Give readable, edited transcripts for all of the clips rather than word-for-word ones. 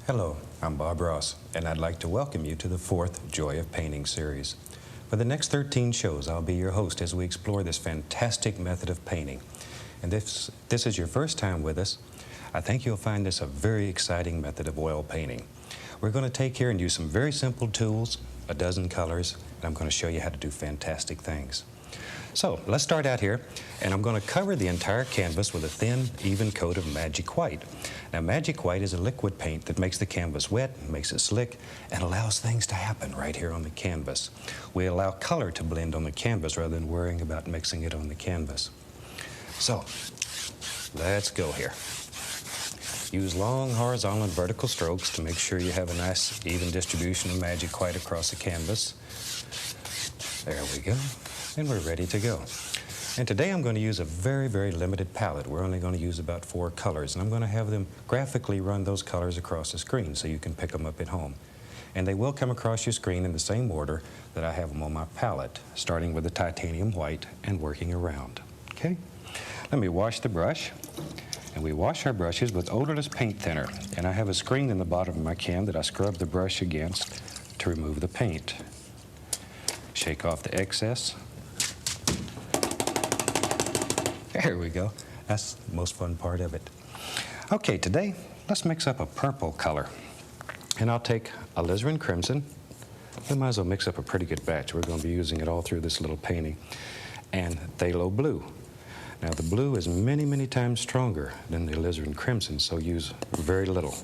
Hello, I'm Bob Ross, and I'd like to welcome you to the fourth Joy of Painting series. For the next 13 shows, I'll be your host as we explore this fantastic method of painting. And if this is your first time with us, I think you'll find this a very exciting method of oil painting. We're going to take here and use some very simple tools, a dozen colors, and I'm going to show you how to do fantastic things. So let's start out here, and I'm going to cover the entire canvas with a thin, even coat of Magic White. Now, Magic White is a liquid paint that makes the canvas wet, makes it slick, and allows things to happen right here on the canvas. We allow color to blend on the canvas rather than worrying about mixing it on the canvas. So, let's go here. Use long horizontal and vertical strokes to make sure you have a nice, even distribution of Magic White across the canvas. There we go. And we're ready to go. And today I'm going to use a very, very limited palette. We're only going to use about 4 colors, and I'm going to have them graphically run those colors across the screen so you can pick them up at home. And they will come across your screen in the same order that I have them on my palette, starting with the titanium white and working around. Okay? Let me wash the brush. And we wash our brushes with odorless paint thinner. And I have a screen in the bottom of my can that I scrub the brush against to remove the paint. Shake off the excess. There we go. That's the most fun part of it. Okay, today, let's mix up a purple color. And I'll take alizarin crimson. We might as well mix up a pretty good batch. We're going to be using it all through this little painting. And phthalo blue. Now, the blue is many, many times stronger than the alizarin crimson, so use very little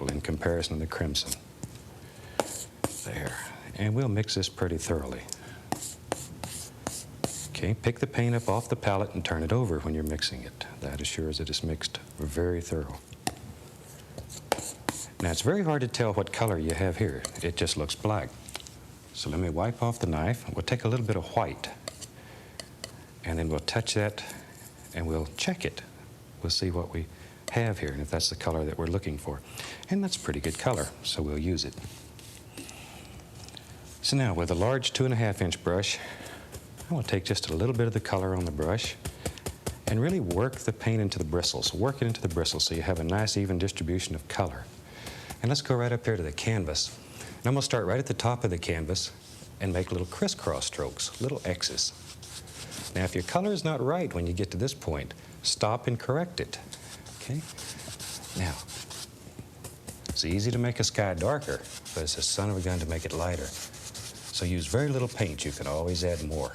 in comparison to the crimson. There. And we'll mix this pretty thoroughly. Okay, pick the paint up off the palette and turn it over when you're mixing it. That assures that it's mixed very thorough. Now, it's very hard to tell what color you have here. It just looks black. So let me wipe off the knife. We'll take a little bit of white, and then we'll touch that, and we'll check it. We'll see what we have here, and if that's the color that we're looking for. And that's a pretty good color, so we'll use it. So now, with a large 2.5-inch brush, I'm going to take just a little bit of the color on the brush and really work the paint into the bristles. Work it into the bristles so you have a nice even distribution of color. And let's go right up here to the canvas. And I'm going to start right at the top of the canvas and make little crisscross strokes, little X's. Now, if your color is not right when you get to this point, stop and correct it. Okay? Now, it's easy to make a sky darker, but it's a son of a gun to make it lighter. So use very little paint. You can always add more.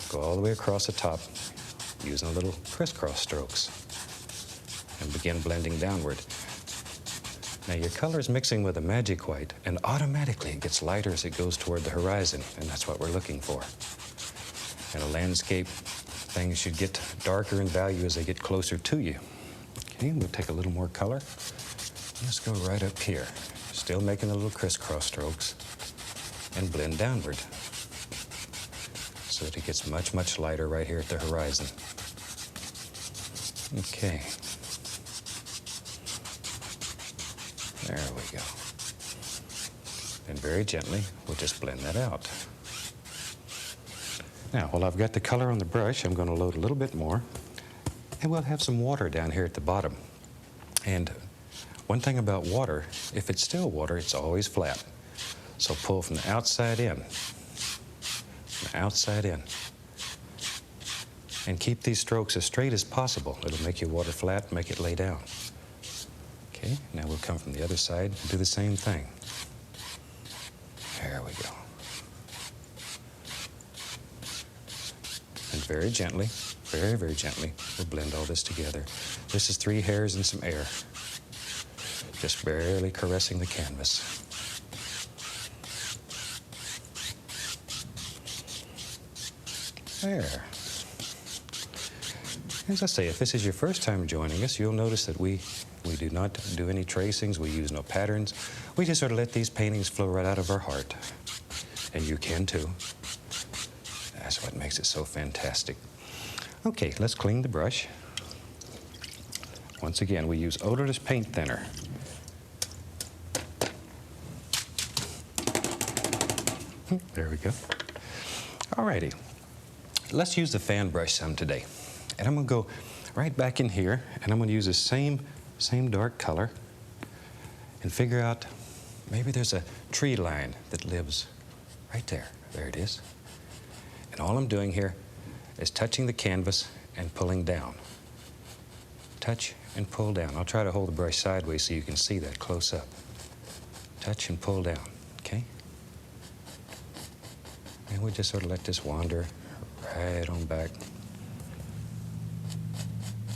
Go all the way across the top using little crisscross strokes and begin blending downward. Now, your color is mixing with a Magic White, and automatically it gets lighter as it goes toward the horizon, and that's what we're looking for. In a landscape, things should get darker in value as they get closer to you. Okay, we'll take a little more color. Let's go right up here. Still making the little crisscross strokes and blend downward so that it gets much, much lighter right here at the horizon. Okay. There we go. And very gently, we'll just blend that out. Now, while I've got the color on the brush, I'm going to load a little bit more, and we'll have some water down here at the bottom. And one thing about water, if it's still water, it's always flat. So pull from the outside in, and keep these strokes as straight as possible. It'll make your water flat, make it lay down. Okay, now we'll come from the other side and do the same thing. There we go. And very gently, very, very gently, we'll blend all this together. This is 3 hairs and some air. Just barely caressing the canvas. There. As I say, if this is your first time joining us, you'll notice that we do not do any tracings. We use no patterns. We just sort of let these paintings flow right out of our heart. And you can too. That's what makes it so fantastic. Okay, let's clean the brush. Once again, we use odorless paint thinner. There we go. All righty. Let's use the fan brush some today. And I'm going to go right back in here, and I'm going to use the same dark color and figure out maybe there's a tree line that lives right there. There it is. And all I'm doing here is touching the canvas and pulling down. Touch and pull down. I'll try to hold the brush sideways so you can see that close up. Touch and pull down, okay? And we'll just sort of let this wander right on back.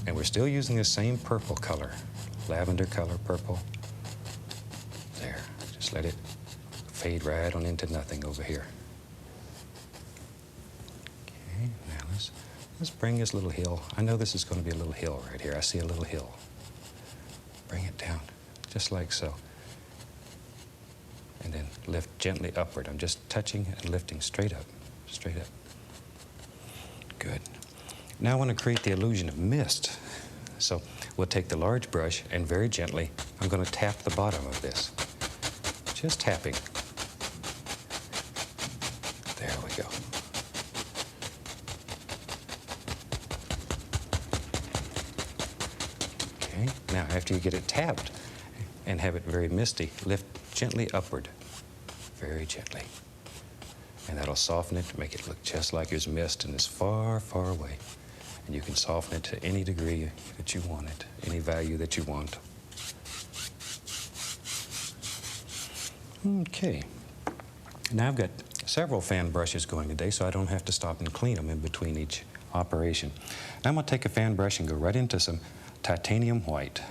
And we're still using the same purple color, lavender color, purple. There, just let it fade right on into nothing over here. Okay, now let's bring this little hill. I know this is going to be a little hill right here. I see a little hill. Bring it down, just like so. And then lift gently upward. I'm just touching and lifting straight up, straight up. Good. Now I want to create the illusion of mist. So we'll take the large brush and very gently, I'm going to tap the bottom of this. Just tapping. There we go. Okay, now after you get it tapped and have it very misty, lift gently upward, very gently. And that'll soften it to make it look just like there's mist and it's far, far away. And you can soften it to any degree that you want it, any value that you want. Okay. Now I've got several fan brushes going today, so I don't have to stop and clean them in between each operation. Now I'm going to take a fan brush and go right into some titanium white.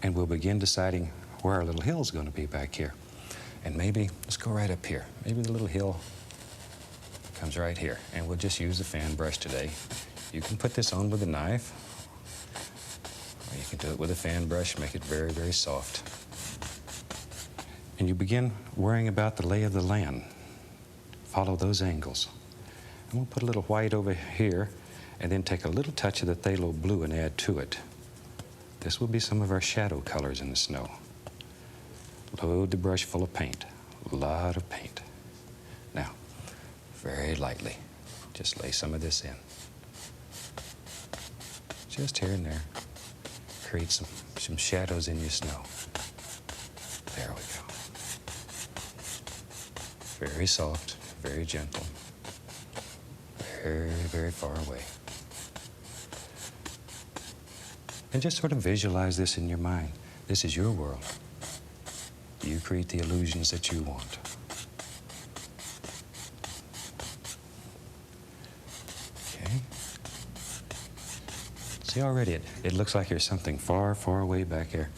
And we'll begin deciding where our little hill is going to be back here. And maybe, let's go right up here. Maybe the little hill comes right here. And we'll just use the fan brush today. You can put this on with a knife, or you can do it with a fan brush, make it very, very soft. And you begin worrying about the lay of the land. Follow those angles. And we'll put a little white over here, and then take a little touch of the phthalo blue and add to it. This will be some of our shadow colors in the snow. Load the brush full of paint, a lot of paint. Now, very lightly, just lay some of this in. Just here and there. Create some shadows in your snow. There we go. Very soft, very gentle, very, very far away. And just sort of visualize this in your mind. This is your world. You create the illusions that you want. Okay. See, already it looks like there's something far, far away back here.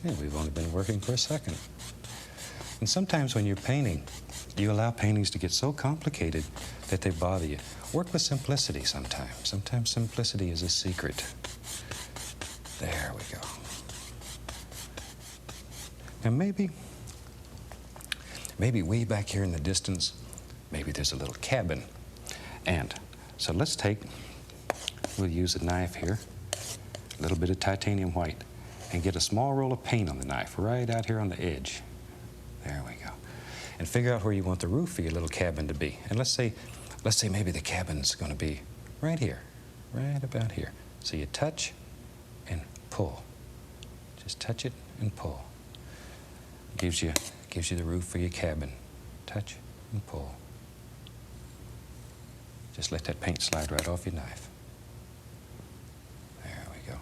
Yeah, we've only been working for a second. And sometimes when you're painting, you allow paintings to get so complicated that they bother you. Work with simplicity sometimes. Sometimes simplicity is a secret. There we go. Now maybe way back here in the distance, maybe there's a little cabin. And so we'll use a knife here, a little bit of titanium white, and get a small roll of paint on the knife right out here on the edge. There we go. And figure out where you want the roof of your little cabin to be. And let's say maybe the cabin's going to be right here, right about here. So you touch and pull. Just touch it and pull. Gives you the roof for your cabin. Touch and pull. Just let that paint slide right off your knife. There we go.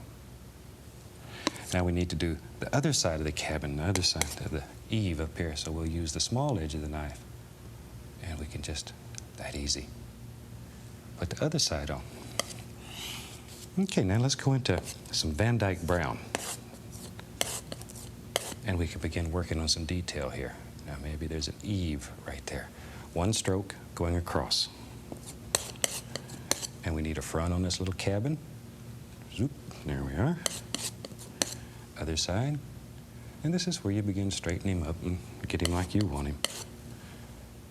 Now we need to do the other side of the cabin, the other side of the eave up here. So we'll use the small edge of the knife. And we can just, that easy, put the other side on. Okay, now let's go into some Van Dyke brown. And we can begin working on some detail here. Now maybe there's an eave right there. One stroke going across. And we need a front on this little cabin. Zoop, there we are. Other side. And this is where you begin straightening him up and get him like you want him.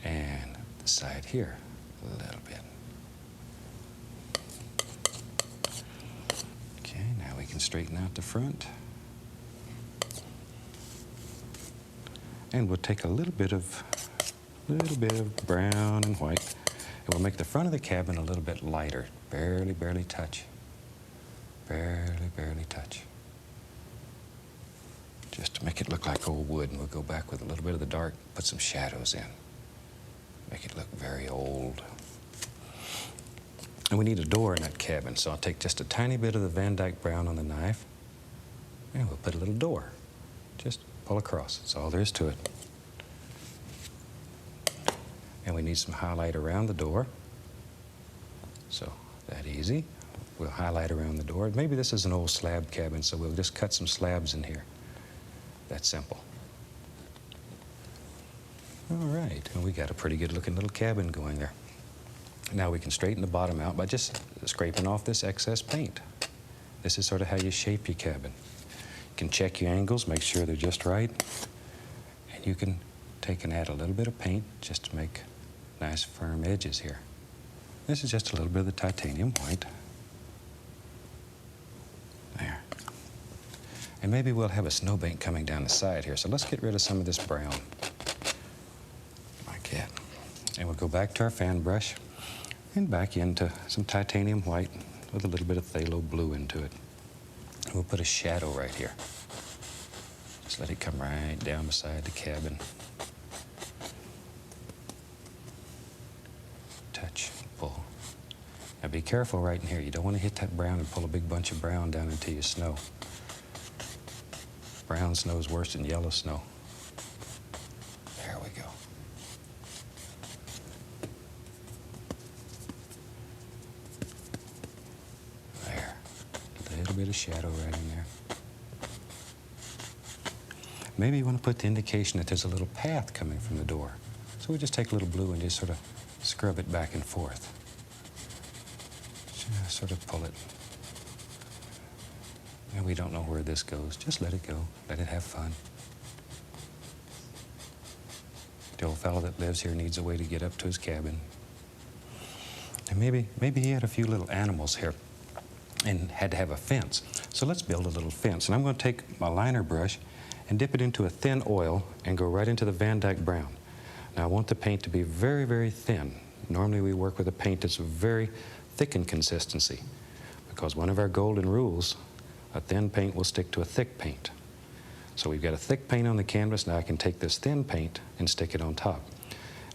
And the side here, a little bit. Okay, now we can straighten out the front. And we'll take a little bit of brown and white, and we'll make the front of the cabin a little bit lighter. Barely, barely touch. Barely, barely touch. just to make it look like old wood, and we'll go back with a little bit of the dark, put some shadows in. Make it look very old. And we need a door in that cabin, so I'll take just a tiny bit of the Van Dyke brown on the knife, and we'll put a little door. Just pull across, that's all there is to it. And we need some highlight around the door. So, that easy. We'll highlight around the door. Maybe this is an old slab cabin, so we'll just cut some slabs in here. That's simple. All right, and we got a pretty good looking little cabin going there. Now we can straighten the bottom out by just scraping off this excess paint. This is sort of how you shape your cabin. You can check your angles, make sure they're just right, and you can take and add a little bit of paint just to make nice firm edges here. This is just a little bit of the titanium white. There. And maybe we'll have a snowbank coming down the side here, so let's get rid of some of this brown. Like that. And we'll go back to our fan brush and back into some titanium white with a little bit of phthalo blue into it. And we'll put a shadow right here. Just let it come right down beside the cabin. Touch, pull. Now be careful right in here. You don't want to hit that brown and pull a big bunch of brown down into your snow. Brown snow is worse than yellow snow. There we go. There. A little bit of shadow right in there. Maybe you want to put the indication that there's a little path coming from the door. So we just take a little blue and just sort of scrub it back and forth. Just sort of pull it. And we don't know where this goes. Just let it go. Let it have fun. The old fellow that lives here needs a way to get up to his cabin. And maybe he had a few little animals here and had to have a fence. So let's build a little fence. And I'm going to take my liner brush and dip it into a thin oil and go right into the Van Dyke brown. Now I want the paint to be very, very thin. Normally we work with a paint that's very thick in consistency, because one of our golden rules, a thin paint will stick to a thick paint. So we've got a thick paint on the canvas. Now I can take this thin paint and stick it on top.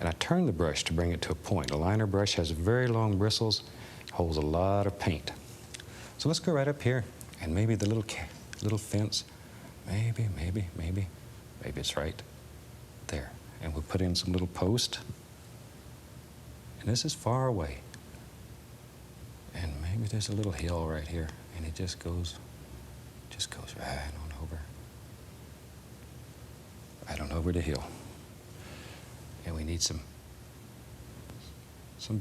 And I turn the brush to bring it to a point. A liner brush has very long bristles, holds a lot of paint. So let's go right up here, and maybe the little fence, maybe it's right there. And we'll put in some little post. And this is far away. And maybe there's a little hill right here, and it just goes right on over the hill. And we need some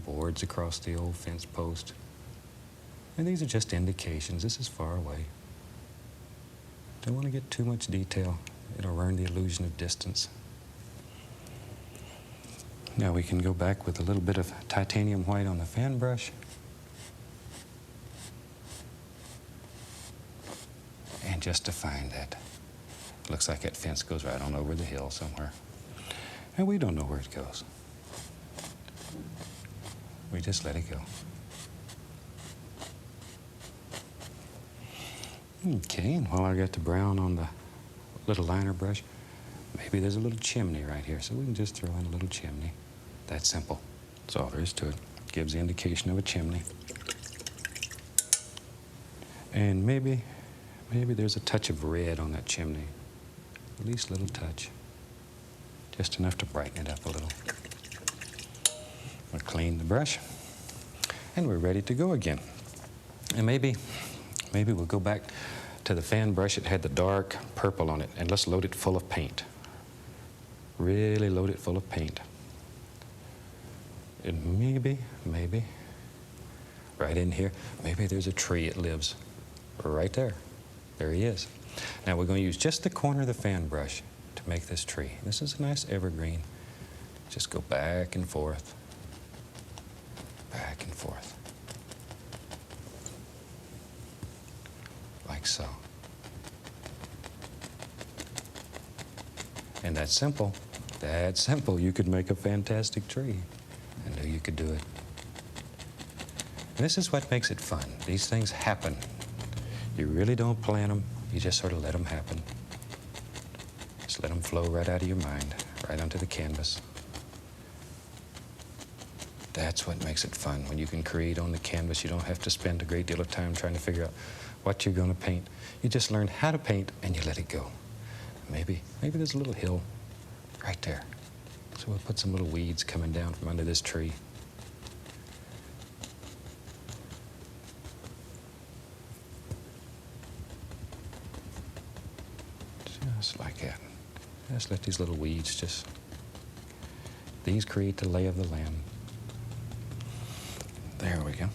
boards across the old fence post. And these are just indications. This is far away. Don't want to get too much detail. It'll ruin the illusion of distance. Now we can go back with a little bit of titanium white on the fan brush. And just define that. Looks like that fence goes right on over the hill somewhere. And we don't know where it goes. We just let it go. Okay, and while I got the brown on the little liner brush, maybe there's a little chimney right here, so we can just throw in a little chimney. That's simple. That's all there is to it. Gives the indication of a chimney. And maybe there's a touch of red on that chimney. At least a little touch. Just enough to brighten it up a little. We'll clean the brush, and we're ready to go again. And maybe we'll go back to the fan brush. It had the dark purple on it, and let's load it full of paint. Really load it full of paint. And maybe, right in here, maybe there's a tree that lives right there. There he is. Now we're going to use just the corner of the fan brush to make this tree. This is a nice evergreen. Just go back and forth, back and forth. Like so. And that's simple. That's simple. You could make a fantastic tree. I knew you could do it. And this is what makes it fun. These things happen. You really don't plan them. You just sort of let them happen. let them flow right out of your mind, right onto the canvas. That's what makes it fun. When you can create on the canvas, you don't have to spend a great deal of time trying to figure out what you're going to paint. You just learn how to paint and you let it go. Maybe there's a little hill right there. So we'll put some little weeds coming down from under this tree. Just like that. Just let these little weeds these create the lay of the land. There we go.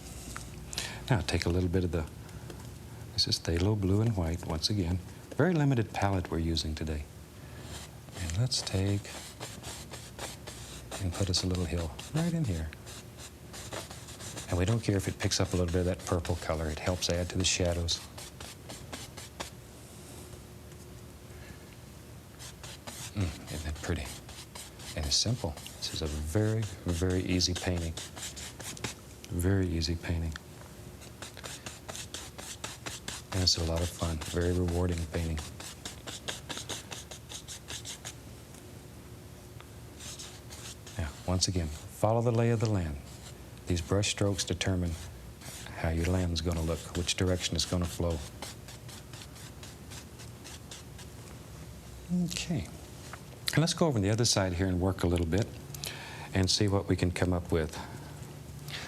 Now take a little bit of this is phthalo blue and white once again. Very limited palette we're using today. And let's take and put us a little hill right in here. And we don't care if it picks up a little bit of that purple color. It helps add to the shadows. Isn't that pretty? And it's simple. This is a very, very easy painting. Very easy painting. And it's a lot of fun. Very rewarding painting. Now, once again, follow the lay of the land. These brush strokes determine how your land's going to look, which direction it's going to flow. Okay. And let's go over on the other side here and work a little bit and see what we can come up with.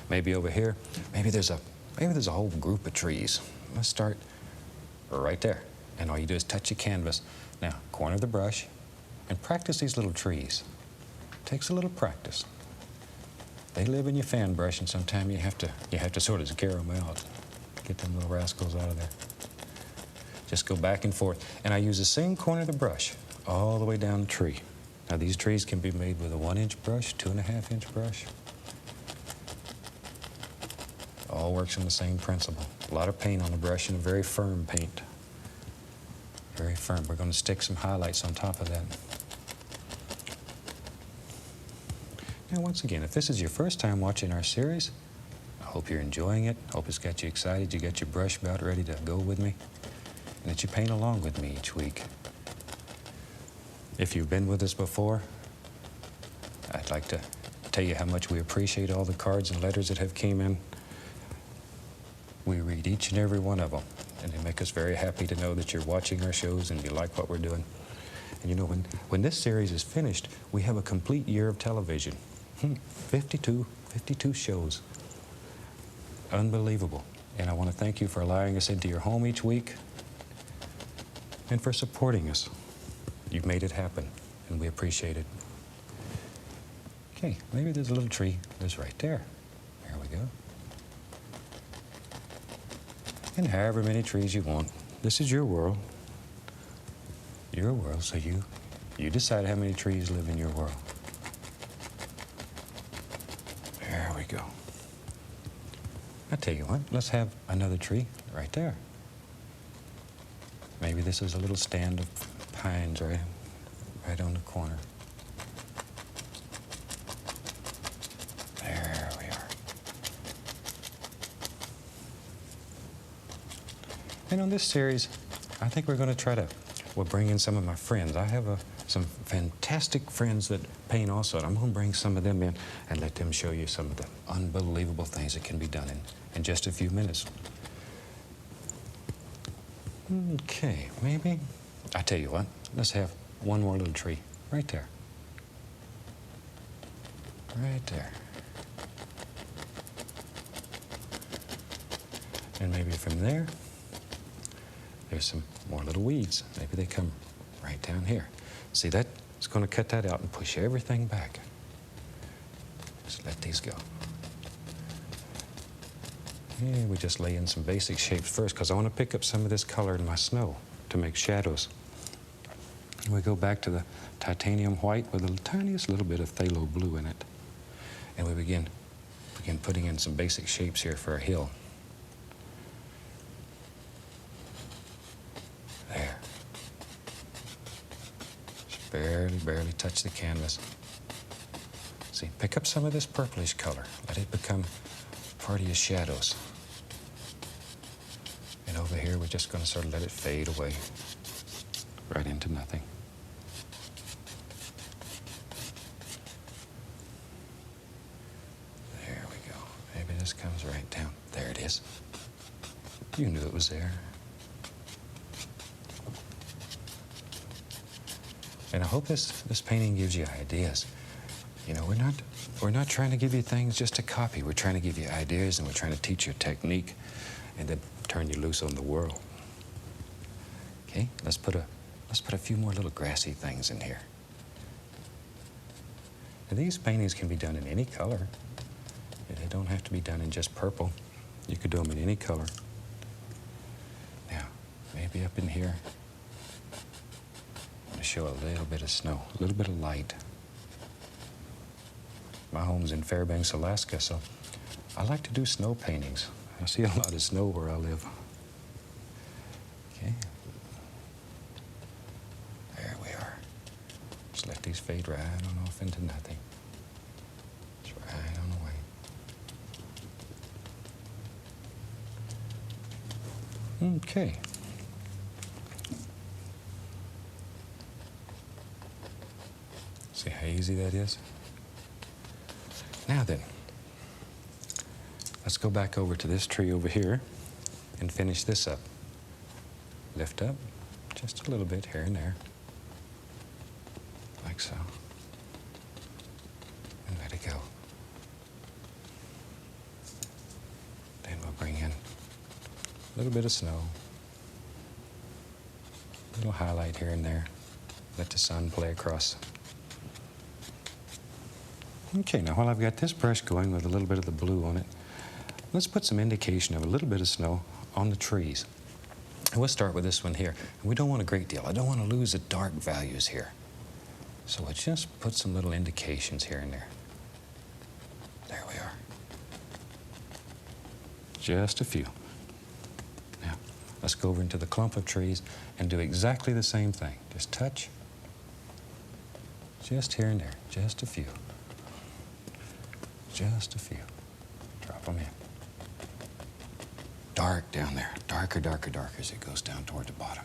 Maybe over here, maybe there's a whole group of trees. Let's start right there. And all you do is touch your canvas. Now, corner the brush and practice these little trees. Takes a little practice. They live in your fan brush, and sometimes you have to sort of scare them out. Get them little rascals out of there. Just go back and forth. And I use the same corner of the brush all the way down the tree. Now, these trees can be made with a 1-inch brush, 2.5-inch brush. All works on the same principle. A lot of paint on the brush and a very firm paint. Very firm. We're going to stick some highlights on top of that. Now, once again, if this is your first time watching our series, I hope you're enjoying it. I hope it's got you excited. You got your brush about ready to go with me, and that you paint along with me each week. If you've been with us before, I'd like to tell you how much we appreciate all the cards and letters that have came in. We read each and every one of them, and they make us very happy to know that you're watching our shows and you like what we're doing. And you know, when this series is finished, we have a complete year of television. 52 shows. Unbelievable. And I want to thank you for allowing us into your home each week and for supporting us. You've made it happen, and we appreciate it. Okay, maybe there's a little tree. There's right there. There we go. And however many trees you want. This is your world. Your world, so you decide how many trees live in your world. There we go. I tell you what, let's have another tree right there. Maybe this is a little stand of pines right on the corner. There we are. And on this series, I think we're going to we'll bring in some of my friends. I have some fantastic friends that paint also. And I'm going to bring some of them in and let them show you some of the unbelievable things that can be done in just a few minutes. Okay, maybe. I tell you what, let's have one more little tree right there. Right there. And maybe from there, there's some more little weeds. Maybe they come right down here. See, that is going to cut that out and push everything back. Just let these go. Yeah, we just lay in some basic shapes first because I want to pick up some of this color in my snow to make shadows. And we go back to the titanium white with the tiniest little bit of phthalo blue in it. And we begin putting in some basic shapes here for a hill. There. Just barely touch the canvas. See, pick up some of this purplish color. Let it become part of your shadows. And over here, we're just going to sort of let it fade away right into nothing. just comes right down. There it is. You knew it was there. And I hope this painting gives you ideas. You know, we're not trying to give you things just to copy. We're trying to give you ideas, and we're trying to teach you a technique and then turn you loose on the world. Okay, let's put a few more little grassy things in here. And these paintings can be done in any color. They don't have to be done in just purple. You could do them in any color. Now, maybe up in here, I'm going to show a little bit of snow, a little bit of light. My home's in Fairbanks, Alaska, so I like to do snow paintings. I see a lot of snow where I live. Okay. There we are. Just let these fade right on off into nothing. It's right on the way. Okay. See how easy that is? Now then, let's go back over to this tree over here and finish this up. Lift up just a little bit here and there, like so, and let it go. Then we'll bring in a little bit of snow, a little highlight here and there. Let the sun play across. Okay, now while I've got this brush going with a little bit of the blue on it, let's put some indication of a little bit of snow on the trees. And we'll start with this one here. And we don't want a great deal. I don't want to lose the dark values here. So we'll just put some little indications here and there. There we are. Just a few. Now, let's go over into the clump of trees and do exactly the same thing. Just touch. Just here and there. Just a few. Just a few. Drop them in. Dark down there. Darker, darker, darker as it goes down toward the bottom.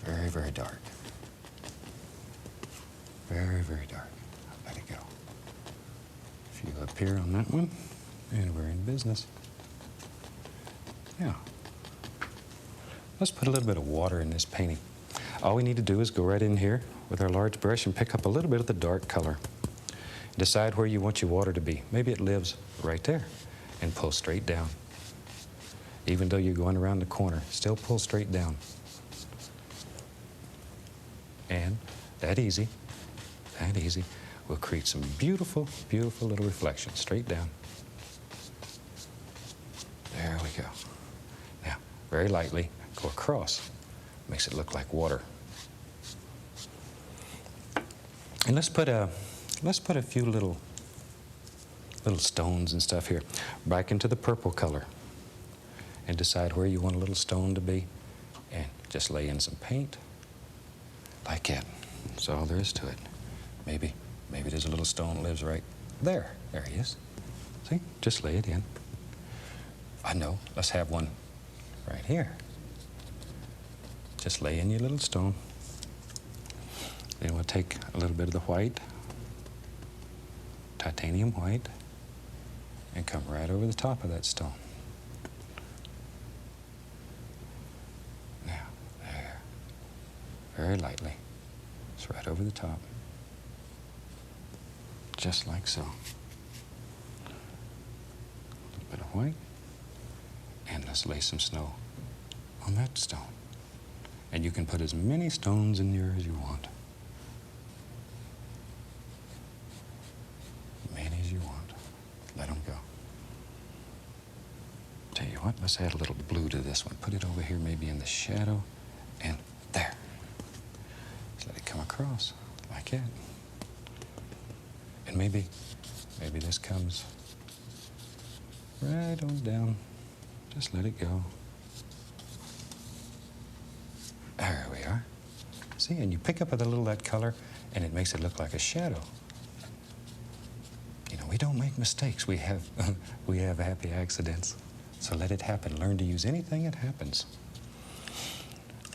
Very, very dark. Very, very dark. Let it go. A few up here on that one, and we're in business. Now, let's put a little bit of water in this painting. All we need to do is go right in here with our large brush and pick up a little bit of the dark color. Decide where you want your water to be. Maybe it lives right there, and pull straight down. Even though you're going around the corner, still pull straight down. And that easy, will create some beautiful, beautiful little reflections straight down. There we go. Now, very lightly, go across. Makes it look like water. And let's put a few little stones and stuff here back into the purple color, and decide where you want a little stone to be, and just lay in some paint like that. That's all there is to it. Maybe there's a little stone that lives right there. There he is. See? Just lay it in. I know. Let's have one right here. Just lay in your little stone. Then we'll take a little bit of the white, titanium white, and come right over the top of that stone. Now, there. Very lightly. It's right over the top. Just like so. A little bit of white. And let's lay some snow on that stone. And you can put as many stones in there as you want. Many as you want. Let them go. Tell you what, let's add a little blue to this one. Put it over here, maybe in the shadow. And there. Just let it come across like that. And maybe this comes right on down. Just let it go. There we are. See, and you pick up a little of that color, and it makes it look like a shadow. You know, we don't make mistakes. We have happy accidents. So let it happen. Learn to use anything that happens.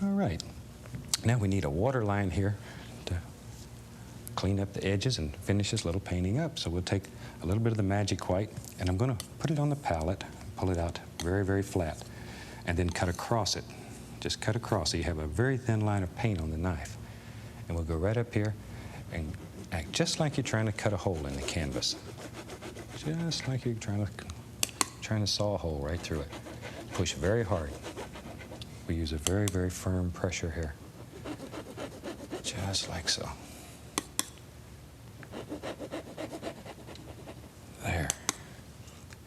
All right. Now we need a water line here to clean up the edges and finish this little painting up. So we'll take a little bit of the magic white, and I'm going to put it on the palette, pull it out very, very flat, and then cut across it. Just cut across so you have a very thin line of paint on the knife. And we'll go right up here and act just like you're trying to cut a hole in the canvas. Just like you're trying to saw a hole right through it. Push very hard. We use a very, very firm pressure here. Just like so. There.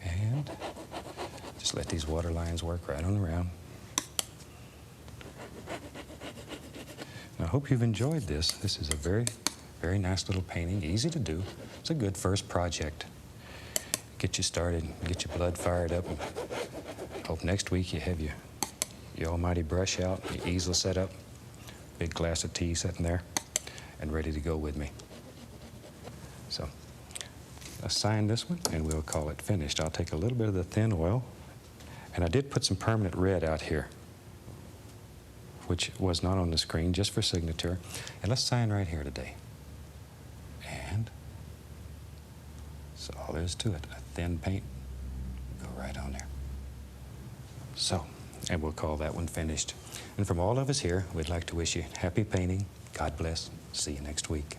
And just let these water lines work right on around. I hope you've enjoyed this. This is a very, very nice little painting, easy to do. It's a good first project. Get you started, get your blood fired up. And hope next week you have your almighty brush out, your easel set up, big glass of tea sitting there, and ready to go with me. So, assign this one, and we'll call it finished. I'll take a little bit of the thin oil, and I did put some permanent red out here, which was not on the screen, just for signature. And let's sign right here today. And that's all there is to it. A thin paint, go right on there. So, and we'll call that one finished. And from all of us here, we'd like to wish you happy painting. God bless. See you next week.